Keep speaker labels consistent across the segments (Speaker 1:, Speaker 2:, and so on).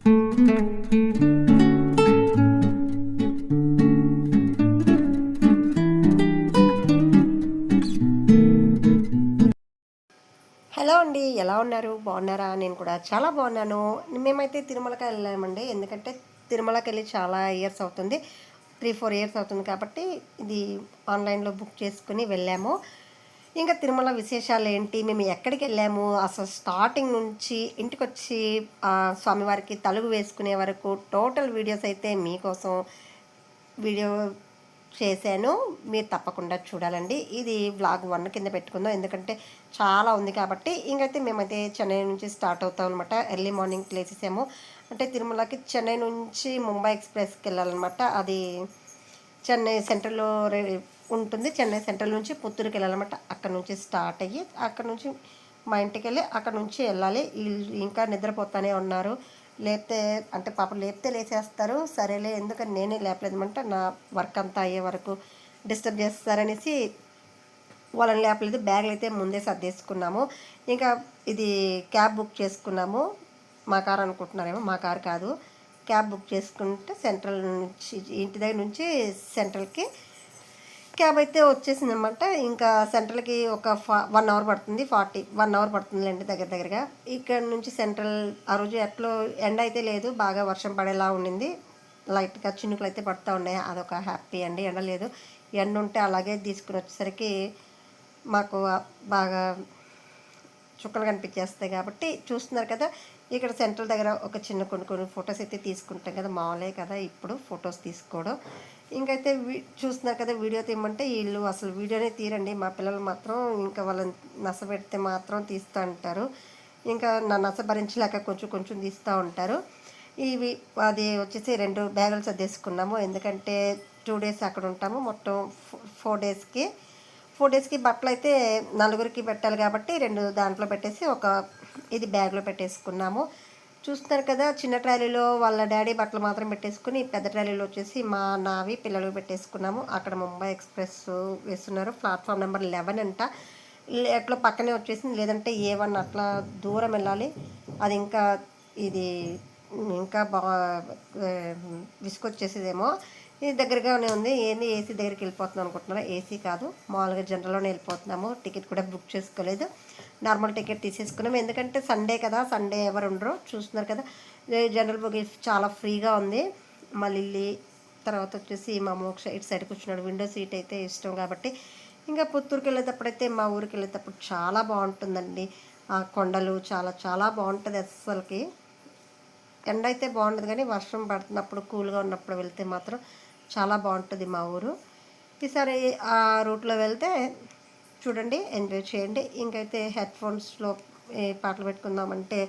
Speaker 1: Hello అండి, ఎలా ఉన్నారు? బాగున్నారా? నేను కూడా చాలా బాగున్నాను. మేమైతే తిరుమలకి వెళ్ళామండి. ఎందుకంటే తిరుమలకి వెళ్ళి చాలా ఇయర్స్ అవుతుంది, 3-4 ఇయర్స్ అవుతుంది కాబట్టి ఇది ఆన్లైన్లో బుక్ చేసుకుని వెళ్ళాము. ఇంకా తిరుమల విశేషాలు ఏంటి, మేము ఎక్కడికి వెళ్ళాము, అసలు స్టార్టింగ్ నుంచి ఇంటికి వచ్చి స్వామివారికి తలుగు వేసుకునే వరకు టోటల్ వీడియోస్ అయితే మీకోసం వీడియో చేశాను. మీరు తప్పకుండా చూడాలండి. ఇది వ్లాగ్ 1 కింద పెట్టుకుందాం, ఎందుకంటే చాలా ఉంది కాబట్టి. ఇంకైతే మేమైతే చెన్నై నుంచి స్టార్ట్ అవుతాం అనమాట. ఎర్లీ మార్నింగ్ లేచేసాము. అంటే తిరుమలకి చెన్నై నుంచి ముంబై ఎక్స్ప్రెస్కి వెళ్ళాలన్నమాట. అది చెన్నై సెంట్రల్లో ఉంటుంది. చెన్నై సెంట్రల్ నుంచి పుత్తూరుకి వెళ్ళాలన్నమాట. అక్కడ నుంచి స్టార్ట్ అయ్యి అక్కడ నుంచి మా ఇంటికి వెళ్ళి అక్కడ నుంచి వెళ్ళాలి. వీళ్ళు ఇంకా నిద్రపోతానే ఉన్నారు. లేపితే అంటే పాపం లేపితే లేచేస్తారు. సరేలే ఎందుకని నేనే లేపలేదన్నమాట. నా వర్క్ అంతా అయ్యే వరకు డిస్టర్బ్ చేస్తారనేసి వాళ్ళని లేపలేదు. బ్యాగులు అయితే ముందే సర్దేసుకున్నాము. ఇంకా ఇది క్యాబ్ బుక్ చేసుకున్నాము. మా కార్ అనుకుంటున్నారేమో, మా కార్ కాదు. క్యాబ్ బుక్ చేసుకుంటే సెంట్రల్ నుంచి ఇంటి దగ్గర నుంచి సెంట్రల్కి క్యాబ్ అయితే వచ్చేసింది అనమాట. ఇంకా సెంట్రల్కి ఒక 1 అవర్ పడుతుంది, 1 అవర్ పడుతుందిలేండి దగ్గరగా. ఇక్కడ నుంచి సెంట్రల్ ఆ రోజు ఎట్లో ఎండ అయితే లేదు, బాగా వర్షం పడేలా ఉండింది. లైట్గా చినుకులు అయితే పడుతూ ఉన్నాయి. అదొక హ్యాపీ అండి. ఎండ లేదు. ఎండ ఉంటే అలాగే తీసుకుని వచ్చేసరికి మాకు బాగా చుక్కలు కనిపించేస్తాయి కాబట్టి. చూస్తున్నారు కదా, ఇక్కడ సెంట్రల్ దగ్గర ఒక చిన్న కొన్ని ఫొటోస్ అయితే తీసుకుంటాం కదా, మామూలే కదా ఇప్పుడు ఫొటోస్ తీసుకోవడం. ఇంకైతే చూస్తున్నారు కదా, వీడియో తీయమంటే వీళ్ళు అసలు వీడియోనే తీరండి. మా పిల్లలు మాత్రం ఇంకా వాళ్ళని నస పెడితే మాత్రం తీస్తూ ఉంటారు. ఇంకా నా నస భరించలేక కొంచెం తీస్తూ ఉంటారు. ఇవి అది వచ్చేసి 2 బ్యాగులు సర్దేసుకున్నాము. ఎందుకంటే 2 డేస్ అక్కడ ఉంటాము. మొత్తం 4 డేస్కి బట్టలు అయితే 4గురికి పెట్టాలి కాబట్టి 2 దాంట్లో పెట్టేసి ఇది బ్యాగ్లో పెట్టేసుకున్నాము. చూస్తున్నారు కదా, చిన్న ట్రాలీలో వాళ్ళ డాడీ బట్టలు మాత్రం పెట్టేసుకుని పెద్ద ట్రాలీలో వచ్చేసి నావి పిల్లలు పెట్టేసుకున్నాము. అక్కడ ముంబై ఎక్స్ప్రెస్ వేస్తున్నారు. ప్లాట్ఫామ్ నెంబర్ 11 అంట. ఎట్లా పక్కనే వచ్చేసింది, లేదంటే A1 అట్లా దూరం వెళ్ళాలి. అది ఇంకా ఇది ఇంకా విసుకొచ్చేసేదేమో. ఇది దగ్గరగానే ఉంది. ఏంది ఏసీ దగ్గరికి వెళ్ళిపోతున్నాం అనుకుంటున్నారా? ఏసీ కాదు, మామూలుగా జనరల్లోనే వెళ్ళిపోతున్నాము. టికెట్ కూడా బుక్ చేసుకోలేదు, నార్మల్ టికెట్ తీసేసుకున్నాము. ఎందుకంటే సండే కదా, సండే ఎవరు ఉండరు. చూస్తున్నారు కదా, జనరల్ బుక్ చాలా ఫ్రీగా ఉంది. మళ్ళీ తర్వాత వచ్చేసి మా మోక్ష ఇటు సైడ్ కూర్చున్నాడు. విండో సీట్ అయితే ఇష్టం కాబట్టి. ఇంకా పుత్తూరుకి వెళ్ళేటప్పుడైతే మా ఊరికి వెళ్ళేటప్పుడు చాలా బాగుంటుందండి. ఆ కొండలు చాలా చాలా బాగుంటుంది. అస్సలకి ఎండ అయితే బాగుండదు, కానీ వర్షం పడుతున్నప్పుడు కూల్గా ఉన్నప్పుడు వెళ్తే మాత్రం చాలా బాగుంటుంది మా ఊరు. ఈసారి ఆ రూట్లో వెళ్తే చూడండి, ఎంజాయ్ చేయండి. ఇంకైతే హెడ్ఫోన్స్లో పాటలు పెట్టుకుందామంటే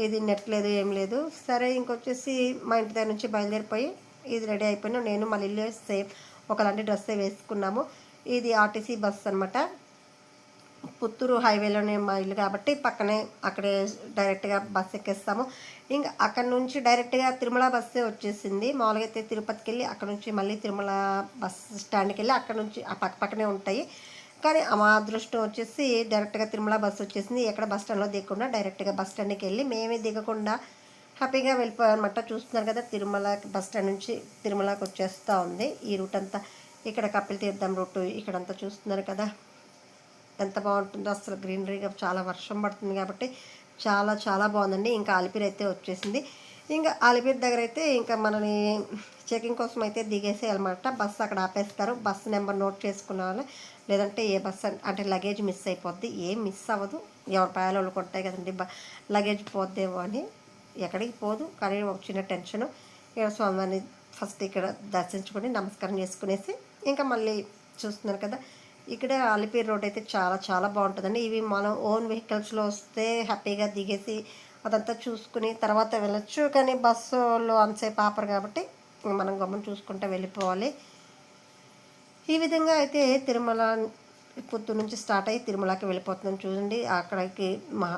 Speaker 1: ఇది నెట్ లేదు, ఏం లేదు. సరే ఇంకొచ్చేసి మా ఇంటి దగ్గర నుంచి బయలుదేరిపోయి ఇది రెడీ అయిపోయినా. నేను మళ్ళీ సేమ్ ఒకలాంటి డ్రెస్సే వేసుకున్నాము. ఇది ఆర్టీసీ బస్ అనమాట. పుత్తూరు హైవేలోనే మా ఇల్లు కాబట్టి పక్కనే అక్కడే డైరెక్ట్గా బస్ ఎక్కేస్తాము. ఇంకా అక్కడ నుంచి డైరెక్ట్గా తిరుమల బస్సే వచ్చేసింది. మామూలుగా అయితే తిరుపతికి వెళ్ళి అక్కడ నుంచి మళ్ళీ తిరుమల బస్ స్టాండ్కి వెళ్ళి అక్కడ నుంచి ఆ పక్కనే ఉంటాయి. కానీ మా అదృష్టం వచ్చేసి డైరెక్ట్గా తిరుమల బస్సు వచ్చేసింది. ఎక్కడ బస్ స్టాండ్లో దిగకుండా డైరెక్ట్గా బస్ స్టాండ్కి వెళ్ళి మేమే దిగకుండా హ్యాపీగా వెళ్ళిపోయామన్నమాట. చూస్తున్నారు కదా, తిరుమల బస్ స్టాండ్ నుంచి తిరుమలకి వచ్చేస్తూ ఉంది ఈ రూట్ అంతా. ఇక్కడ కపిల తీర్థం రూటు ఇక్కడంతా చూస్తున్నారు కదా, ఎంత బాగుంటుందో అసలు. గ్రీనరీగా చాలా వర్షం పడుతుంది కాబట్టి చాలా చాలా బాగుందండి. ఇంకా అలిపిరి అయితే వచ్చేసింది. ఇంకా అలిపిరి దగ్గర అయితే ఇంకా మనని చెకింగ్ కోసం అయితే దిగేసేయాలన్నమాట. బస్సు అక్కడ ఆపేస్తారు. బస్సు నెంబర్ నోట్ చేసుకునే, లేదంటే ఏ బస్సు అంటే లగేజ్ మిస్ అయిపోద్ది. ఏం మిస్ అవ్వదు, ఎవరి పాయాలు కొట్టాయి కదండి. లగేజ్ పోద్దేమో అని. ఎక్కడికి పోదు, కానీ ఒక చిన్న టెన్షను. ఇక స్వామివారిని ఫస్ట్ ఇక్కడ దర్శించుకొని నమస్కారం చేసుకునేసి ఇంకా మళ్ళీ చూస్తున్నారు కదా, ఇక్కడ అలిపిరి రోడ్ అయితే చాలా చాలా బాగుంటుందండి. ఇవి మనం ఓన్ వెహికల్స్లో వస్తే హ్యాపీగా దిగేసి అదంతా చూసుకుని తర్వాత వెళ్ళొచ్చు. కానీ బస్సులో అంతసేపు ఆపరు కాబట్టి మనం గమనం చూసుకుంటూ వెళ్ళిపోవాలి. ఈ విధంగా అయితే తిరుమల పుత్తూరు నుంచి స్టార్ట్ అయ్యి తిరుమలకి వెళ్ళిపోతున్నాం. చూడండి, అక్కడికి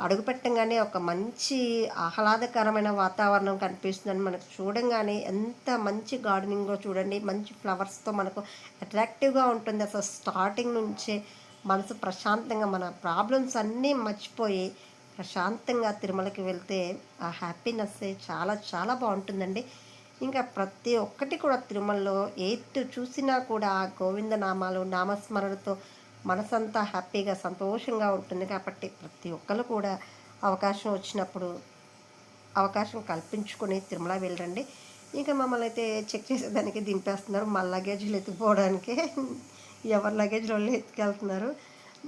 Speaker 1: అడుగు పెట్టంగానే ఒక మంచి ఆహ్లాదకరమైన వాతావరణం కనిపిస్తుందని మనకు చూడంగానే. ఎంత మంచి గార్డెనింగో చూడండి, మంచి ఫ్లవర్స్తో మనకు అట్రాక్టివ్గా ఉంటుంది. అసలు స్టార్టింగ్ నుంచే మనసు ప్రశాంతంగా మన ప్రాబ్లమ్స్ అన్నీ మర్చిపోయి ప్రశాంతంగా తిరుమలకి వెళ్తే ఆ హ్యాపీనెస్సే చాలా చాలా బాగుంటుందండి. ఇంకా ప్రతి ఒక్కటి కూడా తిరుమలలో ఎటు చూసినా కూడా ఆ గోవింద నామాలు, నామస్మరణతో మనసంతా హ్యాపీగా, సంతోషంగా ఉంటుంది కాబట్టి ప్రతి ఒక్కళ్ళు కూడా అవకాశం వచ్చినప్పుడు అవకాశం కల్పించుకొని తిరుమల వెళ్ళండి. ఇంకా మమ్మల్ని అయితే చెక్ చేసేదానికి దింపేస్తున్నారు. మా లగేజ్లు ఎత్తుకుపోవడానికే ఎవరి లగేజ్లు వాళ్ళు ఎత్తుకెళ్తున్నారు.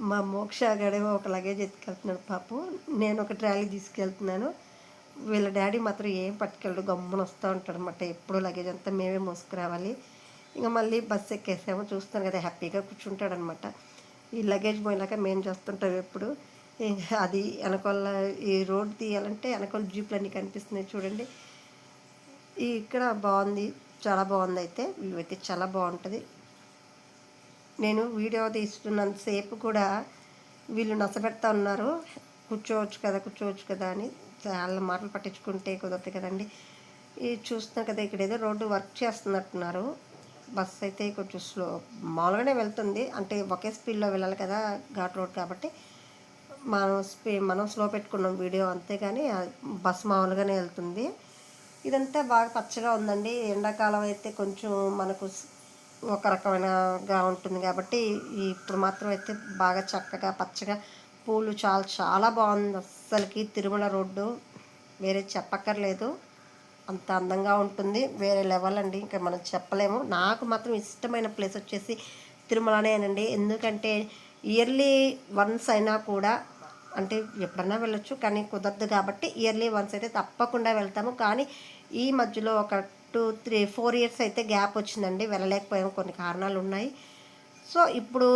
Speaker 1: మా మోక్ష గడేమో ఒక లగేజ్ ఎత్తుకెళ్తున్నాడు పాపం. నేను ఒక ట్రాలీ తీసుకెళ్తున్నాను. వీళ్ళ డాడీ మాత్రం ఏం పట్టుకెళ్ళడు, గమ్మున వస్తూ ఉంటాడు అనమాట. ఎప్పుడు లగేజ్ అంతా మేమే మోసుకురావాలి. ఇంకా మళ్ళీ బస్సు ఎక్కేసాము. చూస్తాను కదా హ్యాపీగా కూర్చుంటాడనమాట. ఈ లగేజ్ పోయినాక మేము చేస్తుంటాం ఎప్పుడు. ఇంకా అది వెనకాల ఈ రోడ్ తీయాలంటే వెనకాల జీపులు అన్నీ కనిపిస్తున్నాయి చూడండి. ఇక్కడ బాగుంది, చాలా బాగుంది. అయితే వ్యూ అయితే చాలా బాగుంటుంది. నేను వీడియో తీస్తున్నంతసేపు కూడా వీళ్ళు నచ్చబెడతా ఉన్నారు. కూర్చోవచ్చు కదా అని. చాలా మాటలు పట్టించుకుంటే కుదరదు కదండి. ఇది చూస్తున్నాం కదా, ఇక్కడ ఏదో రోడ్డు వర్క్ చేస్తున్నట్టున్నారు. బస్సు అయితే కొంచెం మామూలుగానే వెళ్తుంది. అంటే ఒకే స్పీడ్లో వెళ్ళాలి కదా, ఘాట్ రోడ్ కాబట్టి మనం స్లో పెట్టుకున్నాం వీడియో, అంతేగాని బస్సు మామూలుగానే వెళ్తుంది. ఇదంతా బాగా పచ్చగా ఉందండి. ఎండాకాలం అయితే కొంచెం మనకు ఒక రకమైనగా ఉంటుంది కాబట్టి ఇప్పుడు మాత్రం అయితే బాగా చక్కగా పచ్చగా పూలు చాలా చాలా బాగుంది. అస్సలకి తిరుమల రోడ్డు వేరే చెప్పక్కర్లేదు, అంత అందంగా ఉంటుంది. వేరే లెవెల్ అండి, ఇంకా మనం చెప్పలేము. నాకు మాత్రం ఇష్టమైన ప్లేస్ వచ్చేసి తిరుమలనేనండి. ఎందుకంటే ఇయర్లీ వన్స్ అయినా కూడా, అంటే ఎప్పుడన్నా వెళ్ళొచ్చు కానీ కుదరదు కాబట్టి ఇయర్లీ వన్స్ అయితే తప్పకుండా వెళ్తాము. కానీ ఈ మధ్యలో ఒక 2, 3, 4 ఇయర్స్ అయితే గ్యాప్ వచ్చిందండి, వెళ్ళలేకపోయాము, కొన్ని కారణాలు ఉన్నాయి. సో ఇప్పుడు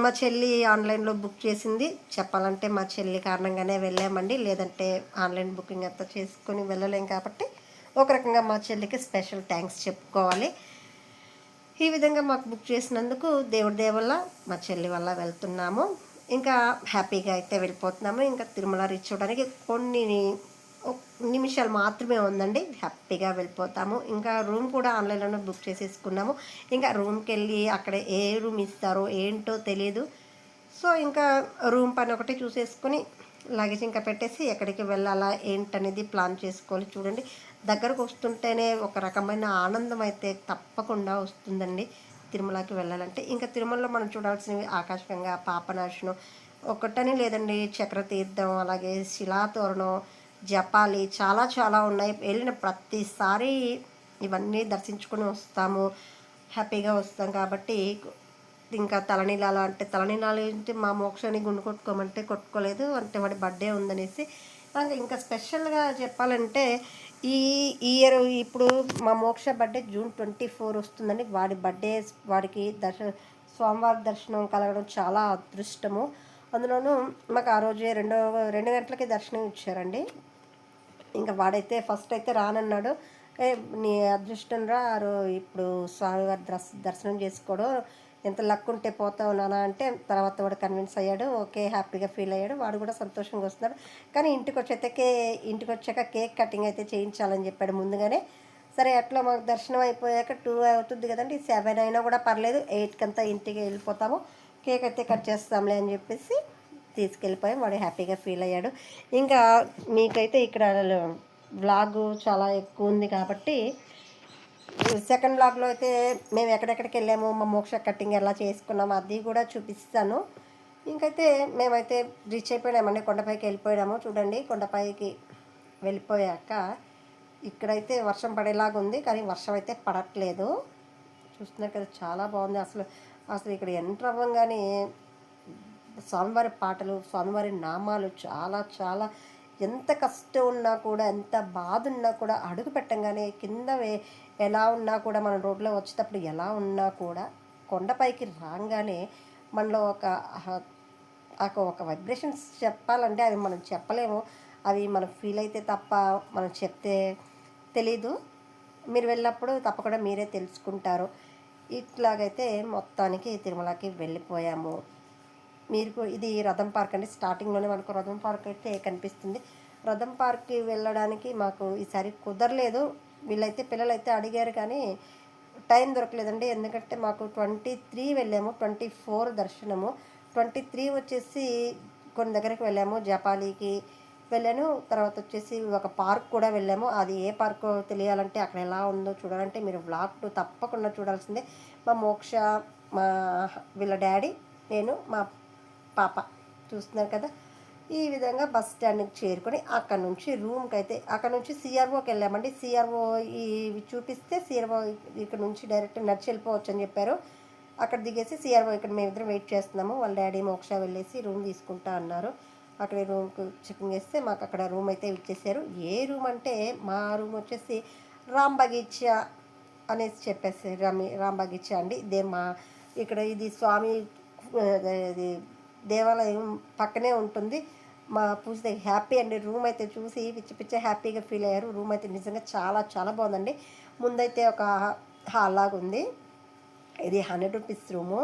Speaker 1: మా చెల్లి ఆన్లైన్లో బుక్ చేసింది. చెప్పాలంటే మా చెల్లి కారణంగానే వెళ్ళామండి, లేదంటే ఆన్లైన్ బుకింగ్ అంతా చేసుకొని వెళ్ళలేం కాబట్టి ఒక రకంగా మా చెల్లికి స్పెషల్ థ్యాంక్స్ చెప్పుకోవాలి. ఈ విధంగా మాకు బుక్ చేసినందుకు దేవుడి దయ వల్ల మా చెల్లి వల్ల వెళ్తున్నాము. ఇంకా హ్యాపీగా అయితే వెళ్ళిపోతున్నాము. ఇంకా తిరుమల రీచ్ అవ్వడానికి కొన్ని నిమిషాలు మాత్రమే ఉందండి, హ్యాపీగా వెళ్ళిపోతాము. ఇంకా రూమ్ కూడా ఆన్లైన్లోనే బుక్ చేసేసుకున్నాము. ఇంకా రూమ్కి వెళ్ళి అక్కడ ఏ రూమ్ ఇస్తారో ఏంటో తెలియదు. సో ఇంకా రూమ్ పని ఒకటి చూసేసుకొని లగేజ్ ఇంకా పెట్టేసి ఎక్కడికి వెళ్ళాలా ఏంటనేది ప్లాన్ చేసుకోవాలి. చూడండి, దగ్గరకు వస్తుంటేనే ఒక రకమైన ఆనందం అయితే తప్పకుండా వస్తుందండి తిరుమలకి వెళ్ళాలంటే. ఇంకా తిరుమలలో మనం చూడాల్సినవి ఆకాశగంగా, పాపనాశనం ఒకటని లేదండి, చక్రతీర్థం, అలాగే శిలాతోరణం, జపాలి, చాలా చాలా ఉన్నాయి. వెళ్ళిన ప్రతిసారి ఇవన్నీ దర్శించుకొని వస్తాము, హ్యాపీగా వస్తాం కాబట్టి. ఇంకా తలనీలాలు అంటే తలనీలాలు ఏంటి, మా మోక్షని గుండు కొట్టుకోమంటే కొట్టుకోలేదు, అంటే వాడి బర్త్డే ఉందనేసి. ఇంకా స్పెషల్గా చెప్పాలంటే ఈ ఇయర్ ఇప్పుడు మా మోక్ష బర్త్డే June 24 వస్తుందండి. వాడి బర్త్డే, వాడికి స్వామివారి దర్శనం కలగడం చాలా అదృష్టము. అందులోనూ మాకు ఆ రోజే 2 గంటలకి దర్శనం ఇచ్చారండి. ఇంకా వాడైతే ఫస్ట్ అయితే రానన్నాడు. నీ అదృష్టం రా, ఇప్పుడు స్వామివారి దర్శనం చేసుకోవడం ఎంత లక్ ఉంటే పోతావు నాన్న అంటే, తర్వాత వాడు కన్విన్స్ అయ్యాడు. ఓకే, హ్యాపీగా ఫీల్ అయ్యాడు. వాడు కూడా సంతోషంగా వస్తున్నాడు. కానీ ఇంటికి వచ్చాక కేక్ కటింగ్ అయితే చేయించాలని చెప్పాడు ముందుగానే. సరే, అట్లా మాకు దర్శనం అయిపోయాక 2 అవుతుంది కదండి, 7 అయినా కూడా పర్లేదు, 8కి అంతా ఇంటికి వెళ్ళిపోతాము, కేక్ అయితే కట్ చేస్తాంలే అని చెప్పేసి తీసుకెళ్ళిపోయాం. వాడు హ్యాపీగా ఫీల్ అయ్యాడు. ఇంకా మీకైతే ఇక్కడ వ్లాగు చాలా ఎక్కువ ఉంది కాబట్టి సెకండ్ వ్లాగ్లో అయితే మేము ఎక్కడెక్కడికి వెళ్ళాము, మా మోక్ష కట్టింగ్ ఎలా చేసుకున్నాము అది కూడా చూపిస్తాను. ఇంకైతే మేమైతే రీచ్ అయిపోయినామండి, కొండపైకి వెళ్ళిపోయాము. చూడండి, కొండపైకి వెళ్ళిపోయాక ఇక్కడైతే వర్షం పడేలాగా ఉంది, కానీ వర్షం అయితే పడట్లేదు. చూస్తున్నారు కదా, చాలా బాగుంది. అసలు ఇక్కడ ఎంటర్ అవ్వగానే స్వామివారి పాటలు, స్వామివారి నామాలు చాలా చాలా, ఎంత కష్టం ఉన్నా కూడా, ఎంత బాధ ఉన్నా కూడా, అడుగు పెట్టంగానే కింద ఎలా ఉన్నా కూడా, మనం రోడ్లో వచ్చేటప్పుడు ఎలా ఉన్నా కూడా, కొండపైకి రాగానే మనలో ఒక వైబ్రేషన్స్ చెప్పాలంటే అవి మనం చెప్పలేము. అవి మనం ఫీల్ అయితే తప్ప మనం చెప్తే తెలీదు. మీరు వెళ్ళినప్పుడు తప్పకుండా మీరే తెలుసుకుంటారు. ఇట్లాగైతే మొత్తానికి తిరుమలకి వెళ్ళిపోయాము. ఇది రథం పార్క్ అండి. స్టార్టింగ్లోనే మనకు రథం పార్క్ అయితే కనిపిస్తుంది. రథం పార్క్కి వెళ్ళడానికి మాకు ఈసారి కుదరలేదు. పిల్లలైతే అడిగారు కానీ టైం దొరకలేదండి. ఎందుకంటే మాకు 23 వెళ్ళాము, 24 దర్శనము. 23 వచ్చేసి కొన్ని దగ్గరికి వెళ్ళాము, జపాలికి, వెళ్ళాను. తర్వాత వచ్చేసి ఒక పార్క్ కూడా వెళ్ళాము. అది ఏ పార్కో తెలియాలంటే, అక్కడ ఎలా ఉందో చూడాలంటే మీరు వ్లాగ్ 2 తప్పకుండా చూడాల్సిందే. మా మోక్ష, మా వీళ్ళ డ్యాడీ, నేను, మా పాప చూస్తున్నారు కదా. ఈ విధంగా బస్ స్టాండ్‌కి చేరుకొని అక్కడ నుంచి అక్కడ నుంచి సిఆర్ఓకి వెళ్ళామండి. సిఆర్ఓ ఇవి చూపిస్తే సిఆర్ఓ ఇక్కడ నుంచి డైరెక్ట్ నడిచి వెళ్ళిపోవచ్చు అని చెప్పారు. అక్కడ దిగేసి సిఆర్ఓ ఇక్కడ మేమిద్దరం వెయిట్ చేస్తున్నాము. వాళ్ళ డాడీ మోక్ష వెళ్ళేసి రూమ్ తీసుకుంటా అన్నారు. అక్కడ రూమ్కి చెకింగ్ చేస్తే మాకు అక్కడ రూమ్ అయితే ఇచ్చేసారు. ఏ రూమ్ అంటే మా రూమ్ వచ్చేసి రామ్ బగీచా అనేసి చెప్పేసి రామ్ బగీచా అండి. ఇదే మా ఇక్కడ ఇది స్వామి ఇది దేవాలయం పక్కనే ఉంటుంది. మా పూజ హ్యాపీ అండి. రూమ్ అయితే చూసి పిచ్చి పిచ్చ హ్యాపీగా ఫీల్ అయ్యారు. రూమ్ అయితే నిజంగా చాలా చాలా బాగుందండి. ముందైతే ఒక హాల్ లాగా ఉంది. ఇది 100 రూపీస్ రూము.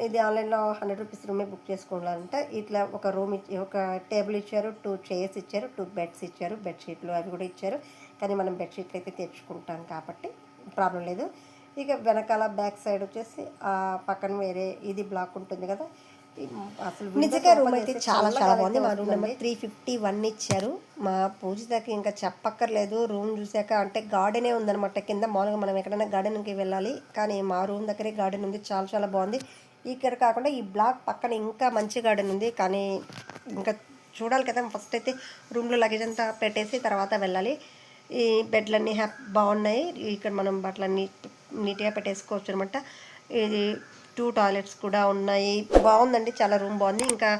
Speaker 1: ఇది ఆన్లైన్లో 100 రూపీస్ రూమే బుక్ చేసుకోవాలంటే ఇట్లా ఒక రూమ్ ఒక టేబుల్ ఇచ్చారు, 2 చైర్స్ ఇచ్చారు, 2 బెడ్స్ ఇచ్చారు, బెడ్షీట్లు అవి కూడా ఇచ్చారు. కానీ మనం బెడ్షీట్లు అయితే తెచ్చుకుంటాం కాబట్టి ప్రాబ్లం లేదు. ఇక వెనకాల బ్యాక్ సైడ్ వచ్చేసి పక్కన వేరే ఇది బ్లాక్ ఉంటుంది కదా. అసలు నిజంగా రూమ్ అయితే చాలా చాలా బాగుంది. మా రూమ్ నెంబర్ 351 ఇచ్చారు. మా పూజితకి ఇంకా చెప్పక్కర్లేదు. రూమ్ చూసాక అంటే గార్డెనే ఉందన్నమాట కింద. మామూలుగా మనం ఎక్కడైనా గార్డెన్కి వెళ్ళాలి, కానీ మా రూమ్ దగ్గరే గార్డెన్ ఉంది. చాలా చాలా బాగుంది. ఇక్కడ కాకుండా ఈ బ్లాక్ పక్కన ఇంకా మంచి గార్డెన్ ఉంది. కానీ ఇంకా చూడాలి కదా. ఫస్ట్ అయితే రూమ్లో లగేజ్ అంతా పెట్టేసి తర్వాత వెళ్ళాలి. ఈ బెడ్లన్నీ బాగున్నాయి. ఇక్కడ మనం బట్టలన్నీ నీట్గా పెట్టేసుకోవచ్చు అనమాట. ఇది 2 టాయిలెట్స్ కూడా ఉన్నాయి. బాగుందండి, చాలా రూమ్ బాగుంది. ఇంకా